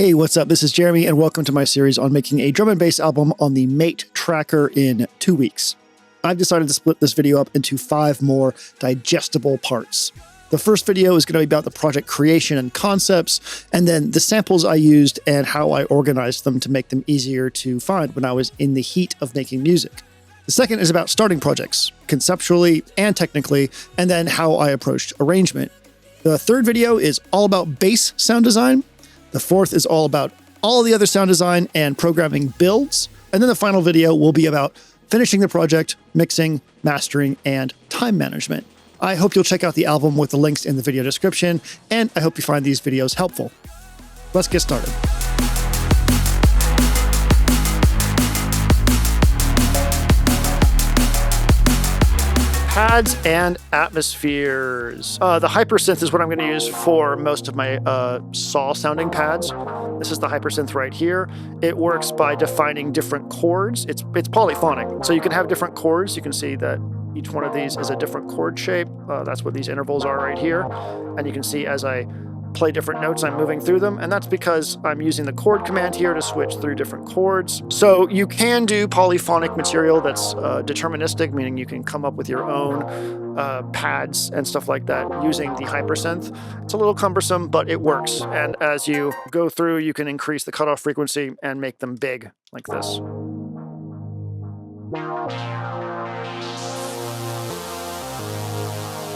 Hey, what's up? This is Jeremy, and welcome to my series on making a drum and bass album on the Mate Tracker in 2 weeks. I've decided to split this video up into 5 more digestible parts. The first video is going to be about the project creation and concepts, and then the samples I used and how I organized them to make them easier to find when I was in the heat of making music. The second is about starting projects, conceptually and technically, and then how I approached arrangement. The third video is all about bass sound design. The fourth is all about all the other sound design and programming builds. And then the final video will be about finishing the project, mixing, mastering, and time management. I hope you'll check out the album with the links in the video description, and I hope you find these videos helpful. Let's get started. Pads and atmospheres. The Hypersynth is what I'm going to use for most of my saw-sounding pads. This is the Hypersynth right here. It works by defining different chords. It's polyphonic, so you can have different chords. You can see that each one of these is a different chord shape. That's what these intervals are right here. And you can see as I play different notes, I'm moving through them, and that's because I'm using the chord command here to switch through different chords. So you can do polyphonic material that's deterministic, meaning you can come up with your own pads and stuff like that using the Hypersynth. It's a little cumbersome, but it works. And as you go through, you can increase the cutoff frequency and make them big like this.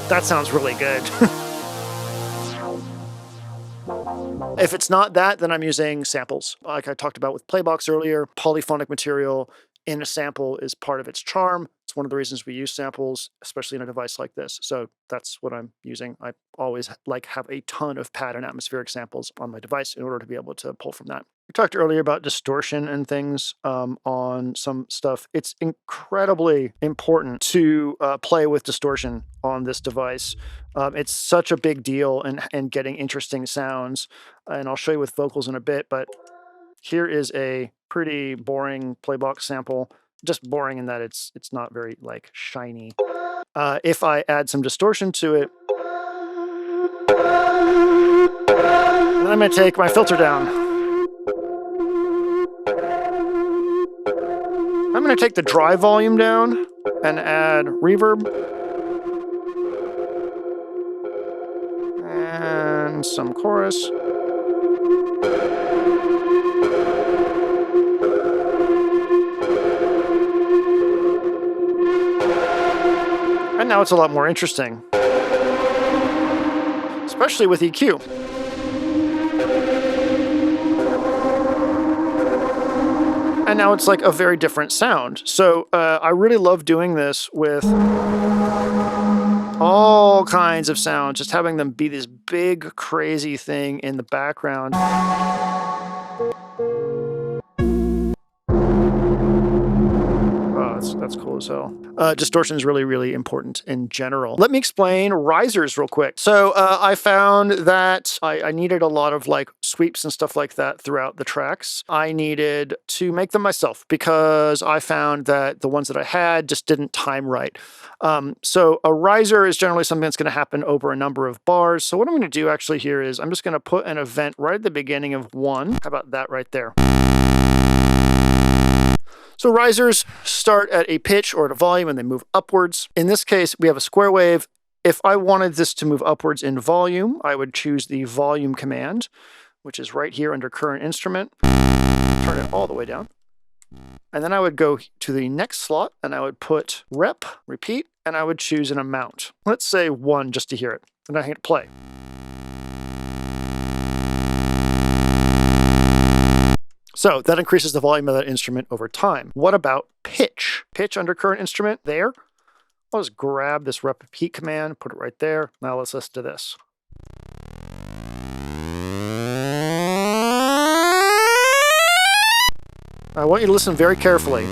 That sounds really good. If it's not that, then I'm using samples. Like I talked about with Playbox earlier, polyphonic material in a sample is part of its charm. It's one of the reasons we use samples, especially in a device like this. So that's what I'm using. I always have a ton of pad and atmospheric samples on my device in order to be able to pull from that. We talked earlier about distortion and things on some stuff. It's incredibly important to play with distortion on this device. It's such a big deal in getting interesting sounds. And I'll show you with vocals in a bit, but here is a pretty boring Playbox sample. Just boring in that it's not very shiny. If I add some distortion to it, then I'm going to take my filter down. I'm going to take the drive volume down and add reverb and some chorus. And now it's a lot more interesting, especially with EQ. And now it's like a very different sound. So I really love doing this with all kinds of sounds, just having them be this big, crazy thing in the background. That's cool as hell. Distortion is really, really important in general. Let me explain risers real quick. So I found that I needed a lot of sweeps and stuff like that throughout the tracks. I needed to make them myself because I found that the ones that I had just didn't time right. So a riser is generally something that's going to happen over a number of bars. So what I'm going to do actually here is I'm just going to put an event right at the beginning of one. How about that right there? So risers start at a pitch or at a volume and they move upwards. In this case, we have a square wave. If I wanted this to move upwards in volume, I would choose the volume command, which is right here under current instrument. Turn it all the way down. And then I would go to the next slot and I would put rep, repeat, and I would choose an amount. Let's say 1 just to hear it. And I hit play. So that increases the volume of that instrument over time. What about pitch? Pitch under current instrument there. I'll just grab this repeat command, put it right there. Now let's listen to this. I want you to listen very carefully,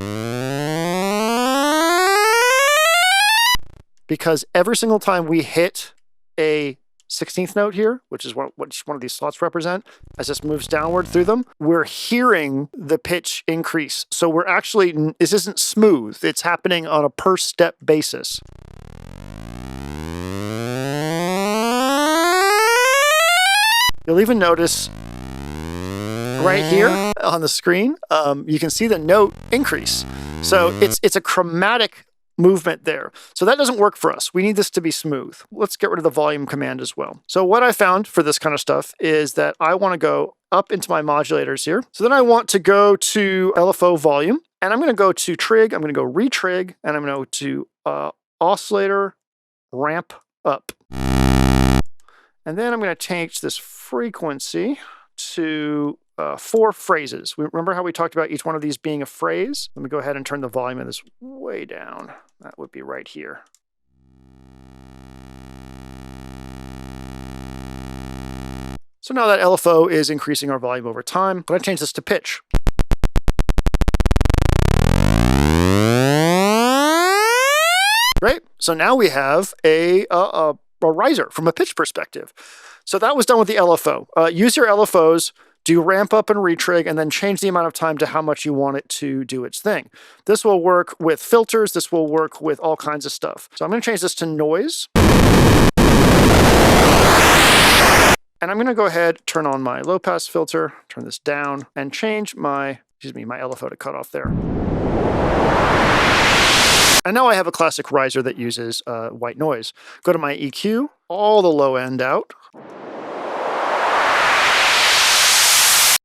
because every single time we hit a 16th note here, which is what each one of these slots represent, as this moves downward through them, we're hearing the pitch increase. So we're actually, this isn't smooth. It's happening on a per step basis. You'll even notice right here on the screen, you can see the note increase. So it's a chromatic movement there. So that doesn't work for us. We need this to be smooth. Let's get rid of the volume command as well. So what I found for this kind of stuff is that I want to go up into my modulators here. So then I want to go to LFO volume, and I'm going to go to trig, I'm going to go retrig, and I'm going to go to oscillator ramp up. And then I'm going to change this frequency to 4 phrases. Remember how we talked about each one of these being a phrase? Let me go ahead and turn the volume of this way down. That would be right here. So now that LFO is increasing our volume over time. I'm going to change this to pitch. Great. So now we have a riser from a pitch perspective. So that was done with the LFO. Use your LFOs, do ramp up and retrig, and then change the amount of time to how much you want it to do its thing. This will work with filters. This will work with all kinds of stuff. So I'm going to change this to noise. And I'm going to go ahead, turn on my low pass filter, turn this down, and change my LFO to cutoff there. And now I have a classic riser that uses white noise. Go to my EQ, all the low end out.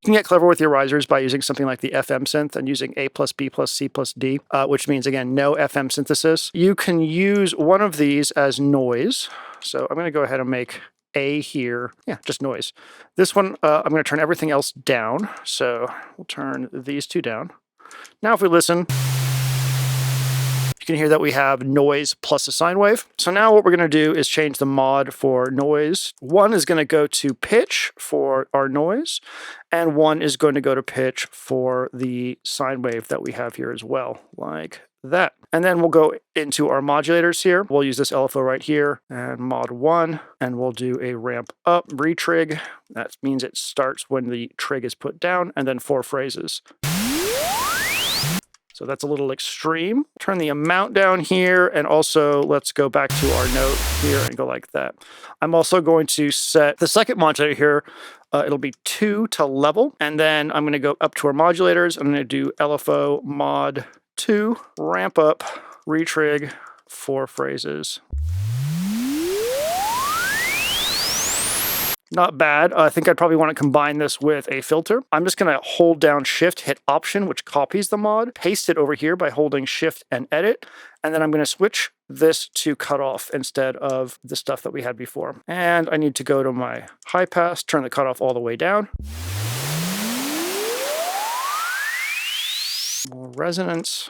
You can get clever with your risers by using something like the FM synth and using A plus B plus C plus D, which means, again, no FM synthesis. You can use one of these as noise. So I'm going to go ahead and make A here. Yeah, just noise. This one, I'm going to turn everything else down. So we'll turn these 2 down. Now if we listen, you can hear that we have noise plus a sine wave. So now what we're going to do is change the mod for noise. 1 is going to go to pitch for our noise, and 1 is going to go to pitch for the sine wave that we have here as well, like that. And then we'll go into our modulators here. We'll use this LFO right here and mod 1, and we'll do a ramp up retrig. That means it starts when the trig is put down, and then 4 phrases. So that's a little extreme. Turn the amount down here, and also let's go back to our note here and go like that. I'm also going to set the second modulator here. It'll be 2 to level, and then I'm going to go up to our modulators. I'm going to do LFO mod 2, ramp up, retrig, 4 phrases. Not bad. I think I'd probably want to combine this with a filter. I'm just going to hold down Shift, hit Option, which copies the mod, paste it over here by holding Shift and Edit, and then I'm going to switch this to cutoff instead of the stuff that we had before. And I need to go to my high pass, turn the cutoff all the way down. More resonance.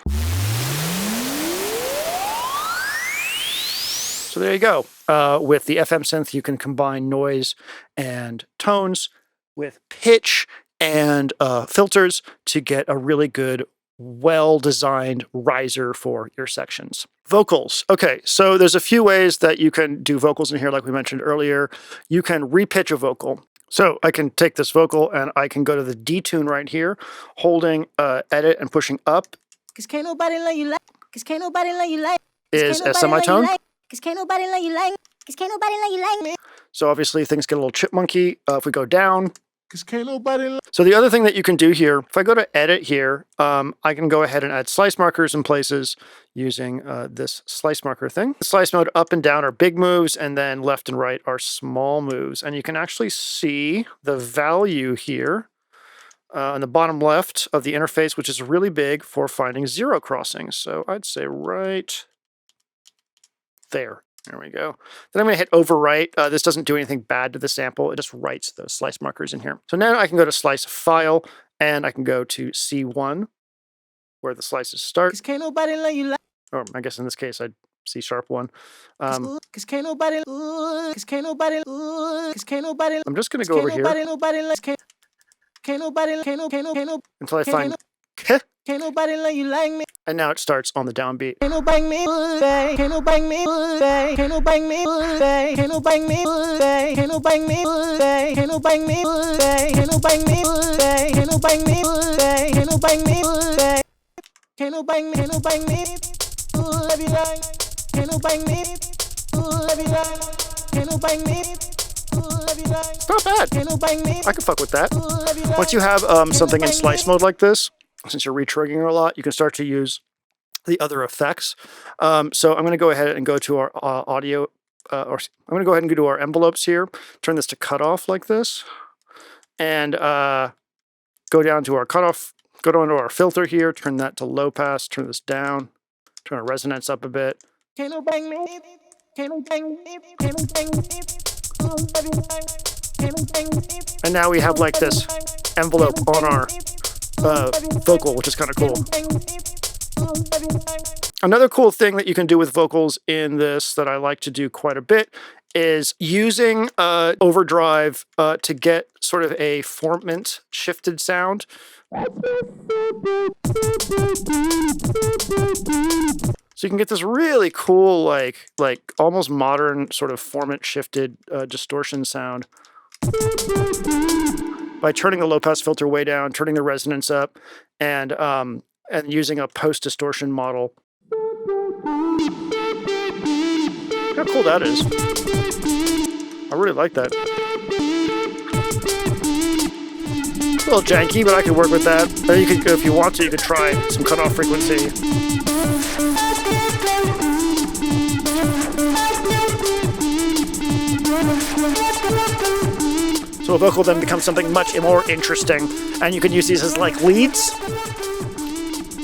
So there you go. With the FM synth, you can combine noise and tones with pitch and filters to get a really good, well-designed riser for your sections. Vocals. Okay, so there's a few ways that you can do vocals in here, like we mentioned earlier. You can repitch a vocal. So I can take this vocal and I can go to the detune right here, holding edit and pushing up. Cause can't nobody love you like. Cause can't nobody love you like. Is a semitone. Cause can't nobody love you like. Cause can't nobody love you like me. So obviously things get a little chipmunky if we go down. Cause can't nobody. So the other thing that you can do here, if I go to edit here, I can go ahead and add slice markers in places using this slice marker thing. The slice mode up and down are big moves, and then left and right are small moves. And you can actually see the value here on the bottom left of the interface, which is really big for finding zero crossings. So I'd say right there. There we go. Then I'm going to hit overwrite. This doesn't do anything bad to the sample. It just writes those slice markers in here. So now I can go to slice file, and I can go to C1, where the slices start. Cause can't nobody love you like. Or I guess in this case, I'd C sharp 1. Cause can't nobody. Cause can't nobody. Cause can't nobody. I'm just going to go over here Nobody like. Can't nobody. Can't until I find Can't nobody love you like me. And now it starts on the downbeat. Can't no bang me, can't no bang me, can't no bang me, can't no bang me, can't no bang me, can't no bang me, can't no bang me, can't no bang me, can't no bang me, can't no bang me, can't no bang me, love you like, can't no bang me, love you like, can't no bang me, It's not bad. I can fuck with that. Once you have something in slice mode like this, since you're retriggering a lot, you can start to use the other effects. So I'm going to go ahead and go to our audio, or I'm going to go ahead and go to our envelopes here, turn this to cutoff like this, and go down to our cutoff, go down to our filter here, turn that to low pass, turn this down, turn our resonance up a bit. And now we have like this envelope on our vocal, which is kind of cool. Another cool thing that you can do with vocals in this that I like to do quite a bit is using overdrive to get sort of a formant shifted sound. So you can get this really cool, like almost modern sort of formant shifted distortion sound by turning the low pass filter way down, turning the resonance up, and using a post distortion model. How cool that is! I really like that. A little janky, but I could work with that. Or you could, if you want to, you could try some cutoff frequency. So a vocal then becomes something much more interesting, and you can use these as like leads.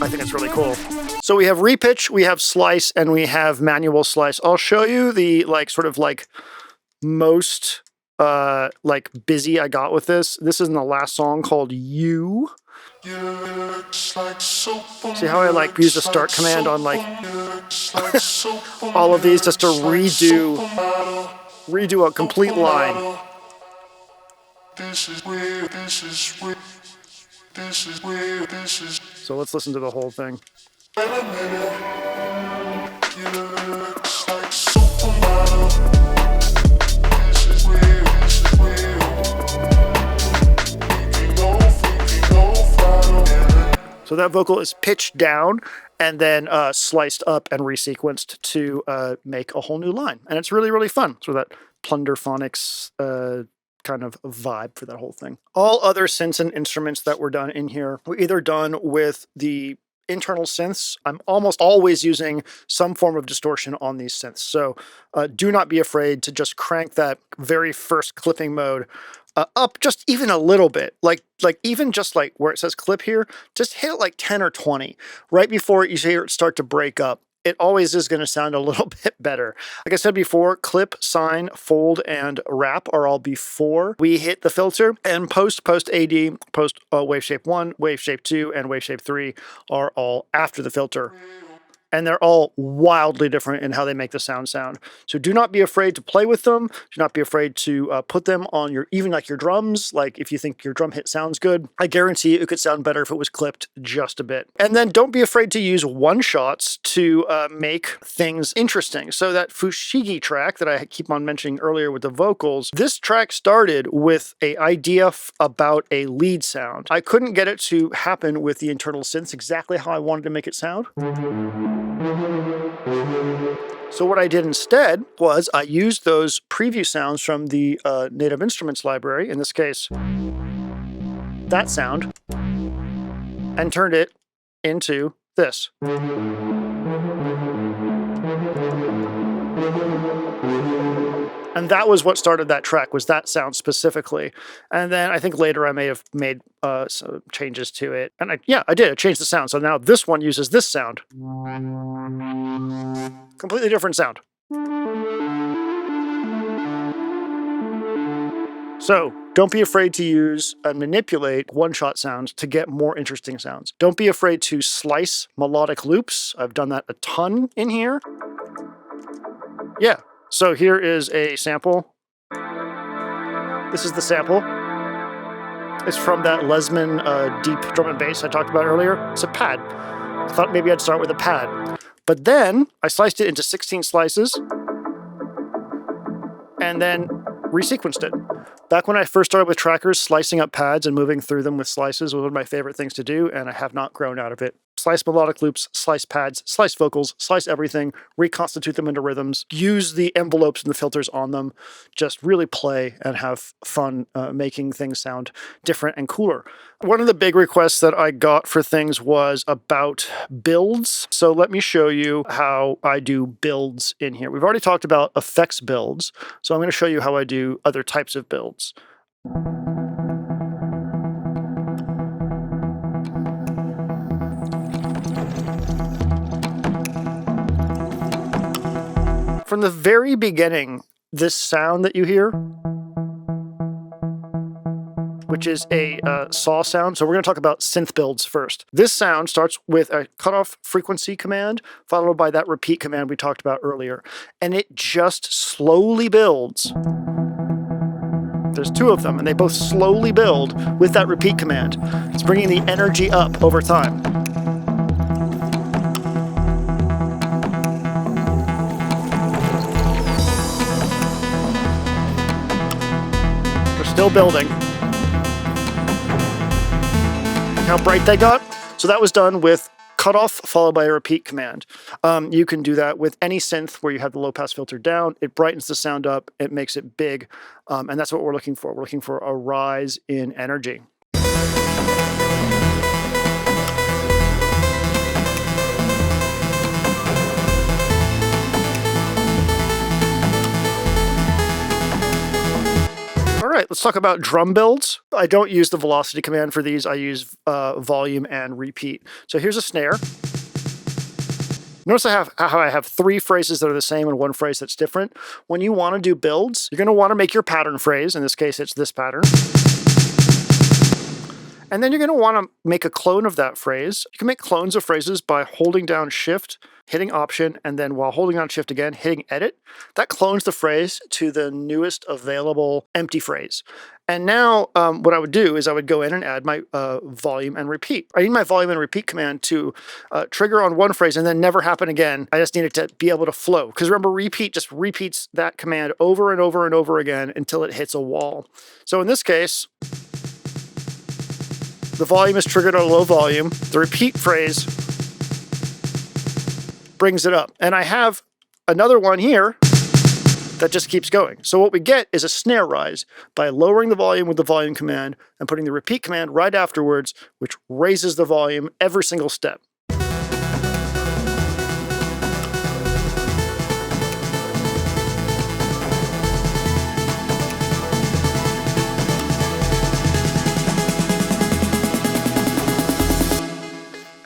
I think it's really cool. So we have repitch, we have slice, and we have manual slice. I'll show you the most busy I got with this. This is in the last song called You. See how I use the start command on all of these just to redo a complete line. So let's listen to the whole thing. So that vocal is pitched down and then sliced up and resequenced to make a whole new line. And it's really, really fun. So that Plunderphonics kind of vibe for that whole thing. All other synths and instruments that were done in here were either done with the internal synths. I'm almost always using some form of distortion on these synths. So do not be afraid to just crank that very first clipping mode up just even a little bit, like even just like where it says clip here, just hit it like 10 or 20 right before you hear it start to break up. It always is going to sound a little bit better. Like I said before, clip, sine, fold, and wrap are all before we hit the filter, and post AD, post waveshape 1, waveshape 2, and waveshape 3 are all after the filter. And they're all wildly different in how they make the sound. So do not be afraid to play with them. Do not be afraid to put them on even your drums. Like if you think your drum hit sounds good, I guarantee it could sound better if it was clipped just a bit. And then don't be afraid to use one-shots to make things interesting. So that Fushigi track that I keep on mentioning earlier with the vocals, this track started with an idea about a lead sound. I couldn't get it to happen with the internal synths exactly how I wanted to make it sound. So what I did instead was I used those preview sounds from the Native Instruments library, in this case, that sound, and turned it into this. And that was what started that track, was that sound specifically. And then I think later I may have made some changes to it. And I did. I changed the sound. So now this one uses this sound. Completely different sound. So don't be afraid to use and manipulate one-shot sounds to get more interesting sounds. Don't be afraid to slice melodic loops. I've done that a ton in here. Yeah. So here is a sample. This is the sample. It's from that Lesman deep drum and bass I talked about earlier. It's a pad. I thought maybe I'd start with a pad. But then I sliced it into 16 slices and then resequenced it. Back when I first started with trackers, slicing up pads and moving through them with slices was one of my favorite things to do, and I have not grown out of it slice melodic loops, slice pads, slice vocals, slice everything, reconstitute them into rhythms, use the envelopes and the filters on them, just really play and have fun making things sound different and cooler. One of the big requests that I got for things was about builds. So let me show you how I do builds in here. We've already talked about effects builds, so I'm going to show you how I do other types of builds. From the very beginning, this sound that you hear, which is a saw sound. So we're going to talk about synth builds first. This sound starts with a cutoff frequency command, followed by that repeat command we talked about earlier. And it just slowly builds. There's two of them, and they both slowly build with that repeat command. It's bringing the energy up over time. We're still building. How bright they got. So that was done with cutoff followed by a repeat command. You can do that with any synth where you have the low pass filter down. It brightens the sound up, it makes it big, and that's what we're looking for. We're looking for a rise in energy. All right, let's talk about drum builds. I don't use the velocity command for these. I use volume and repeat. So here's a snare. Notice how I have three phrases that are the same and one phrase that's different. When you want to do builds, you're going to want to make your pattern phrase. In this case, it's this pattern. And then you're going to want to make a clone of that phrase. You can make clones of phrases by holding down Shift, hitting Option, and then while holding down Shift again, hitting Edit. That clones the phrase to the newest available empty phrase. And now what I would do is I would go in and add my volume and repeat. I need my volume and repeat command to trigger on one phrase and then never happen again. I just need it to be able to flow. Because remember, repeat just repeats that command over and over and over again until it hits a wall. So in this case, the volume is triggered at a low volume. The repeat phrase brings it up. And I have another one here that just keeps going. So what we get is a snare rise by lowering the volume with the volume command and putting the repeat command right afterwards, which raises the volume every single step.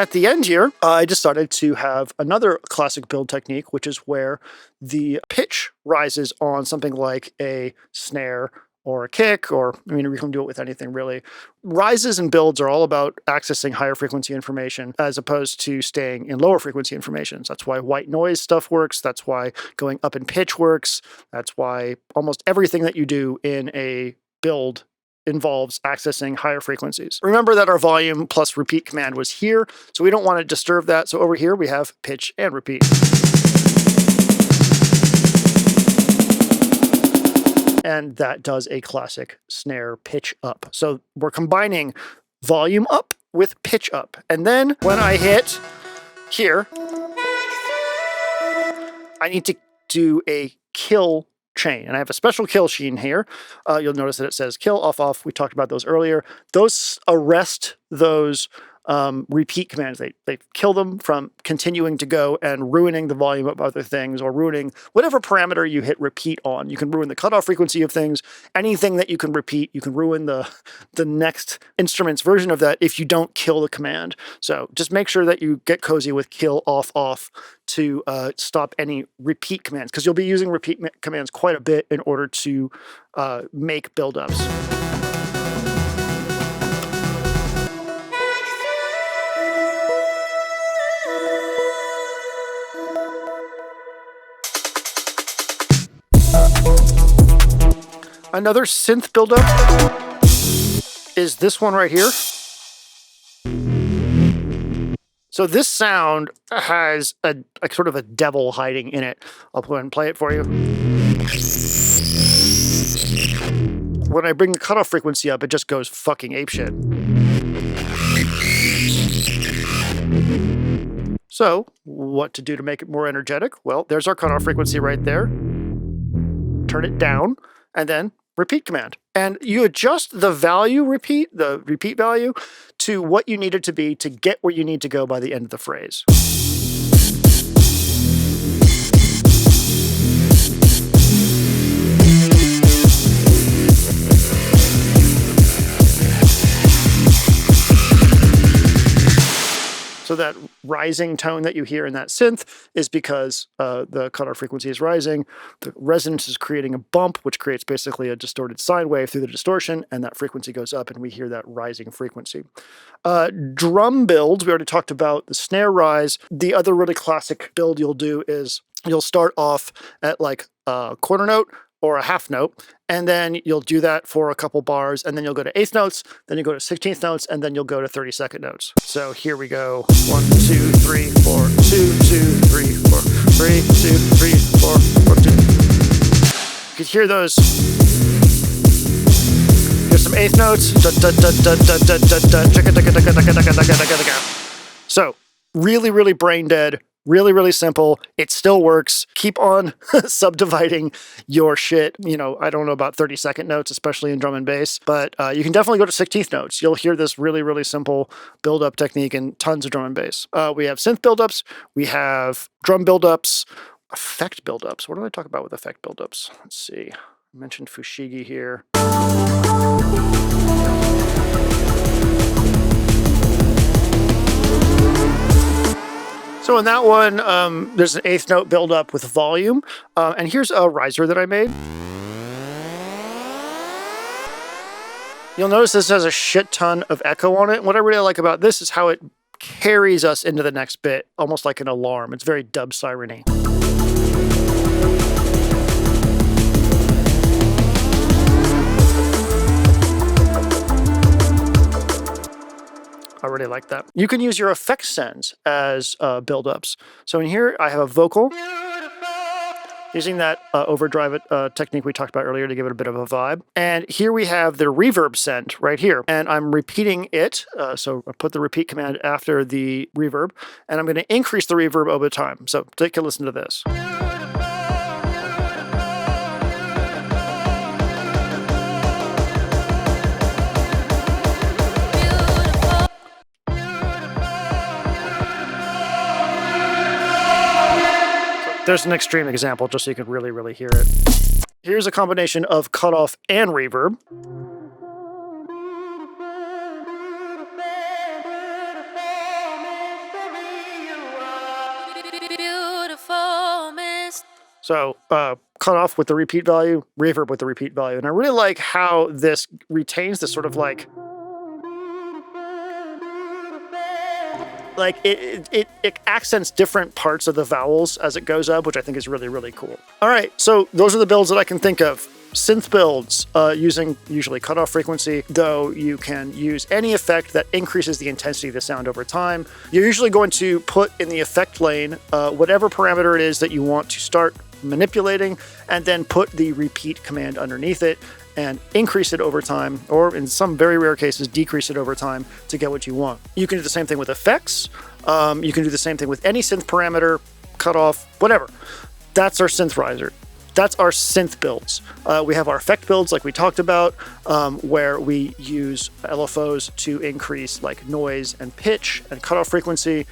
At the end here, I decided to have another classic build technique, which is where the pitch rises on something like a snare or a kick, or, I mean, we can do it with anything really. Rises and builds are all about accessing higher frequency information as opposed to staying in lower frequency information. So that's why white noise stuff works. That's why going up in pitch works. That's why almost everything that you do in a build involves accessing higher frequencies. Remember that our volume plus repeat command was here, so we don't want to disturb that. So over here we have pitch and repeat. And that does a classic snare pitch up. So we're combining volume up with pitch up. And then when I hit here, I need to do a kill chain. And I have a special kill chain here. You'll notice that it says kill, off, off. We talked about those earlier. Those arrest those repeat commands. They kill them from continuing to go and ruining the volume of other things or ruining whatever parameter you hit repeat on. You can ruin the cutoff frequency of things. Anything that you can repeat, you can ruin the next instrument's version of that if you don't kill the command. So just make sure that you get cozy with kill, off, off to stop any repeat commands, because you'll be using repeat commands quite a bit in order to make buildups. Another synth buildup is this one right here. So this sound has a sort of a devil hiding in it. I'll go ahead and play it for you. When I bring the cutoff frequency up, it just goes fucking apeshit. So what to do to make it more energetic? Well, there's our cutoff frequency right there. Turn it down, and then repeat command. And you adjust the repeat value to what you need it to be to get where you need to go by the end of the phrase. So that rising tone that you hear in that synth is because the cutoff frequency is rising. The resonance is creating a bump, which creates basically a distorted sine wave through the distortion, and that frequency goes up, and we hear that rising frequency. Drum builds, we already talked about the snare rise. The other really classic build you'll do is you'll start off at like a quarter note or a half note, and then you'll do that for a couple bars, and then you'll go to eighth notes, then you go to 16th notes, and then you'll go to 32nd notes. So here we go. 1, 2, 3, 4, 2, 2, 3, 4, 3, 2, 3, 4, 4, 2. You can hear those. Here's some eighth notes. So really, really brain dead. Really, really simple. It still works. Keep on subdividing your shit. You know, I don't know about 32nd notes, especially in drum and bass, but you can definitely go to 16th notes. You'll hear this really, really simple build-up technique in tons of drum and bass. We have synth build-ups. We have drum build-ups, effect build-ups. What did I talk about with effect build-ups? Let's see. I mentioned Fushigi here. So in that one, there's an eighth note build-up with volume. And here's a riser that I made. You'll notice this has a shit ton of echo on it. And what I really like about this is how it carries us into the next bit, almost like an alarm. It's very dub siren-y. I really like that. You can use your effect sends as build-ups. So in here, I have a vocal. Using that overdrive technique we talked about earlier to give it a bit of a vibe. And here we have the reverb send right here. And I'm repeating it. So I put the repeat command after the reverb. And I'm going to increase the reverb over time. So take a listen to this. There's an extreme example just so you can really, really hear it. Here's a combination of cutoff and reverb. So cutoff with the repeat value, reverb with the repeat value. And I really like how this retains this sort of like it accents different parts of the vowels as it goes up, which I think is really, really cool. All right, so those are the builds that I can think of. Synth builds using usually cutoff frequency, though you can use any effect that increases the intensity of the sound over time. You're usually going to put in the effect lane whatever parameter it is that you want to start manipulating, and then put the repeat command underneath it and increase it over time, or in some very rare cases, decrease it over time to get what you want. You can do the same thing with effects. You can do the same thing with any synth parameter, cutoff, whatever. That's our synth riser. That's our synth builds. We have our effect builds like we talked about, where we use LFOs to increase like noise and pitch and cutoff frequency.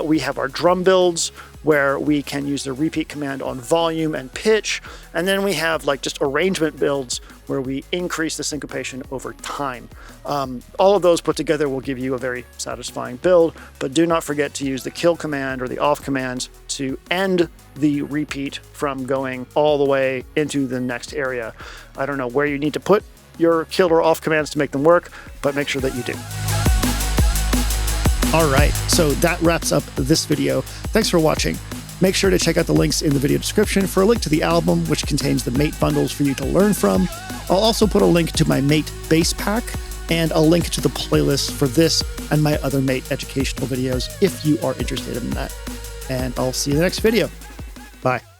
We have our drum builds where we can use the repeat command on volume and pitch. And then we have like just arrangement builds where we increase the syncopation over time. All of those put together will give you a very satisfying build, but do not forget to use the kill command or the off commands to end the repeat from going all the way into the next area. I don't know where you need to put your kill or off commands to make them work, but make sure that you do. All right, so that wraps up this video. Thanks for watching. Make sure to check out the links in the video description for a link to the album, which contains the Mate bundles for you to learn from. I'll also put a link to my Mate bass pack and a link to the playlist for this and my other Mate educational videos if you are interested in that. And I'll see you in the next video. Bye.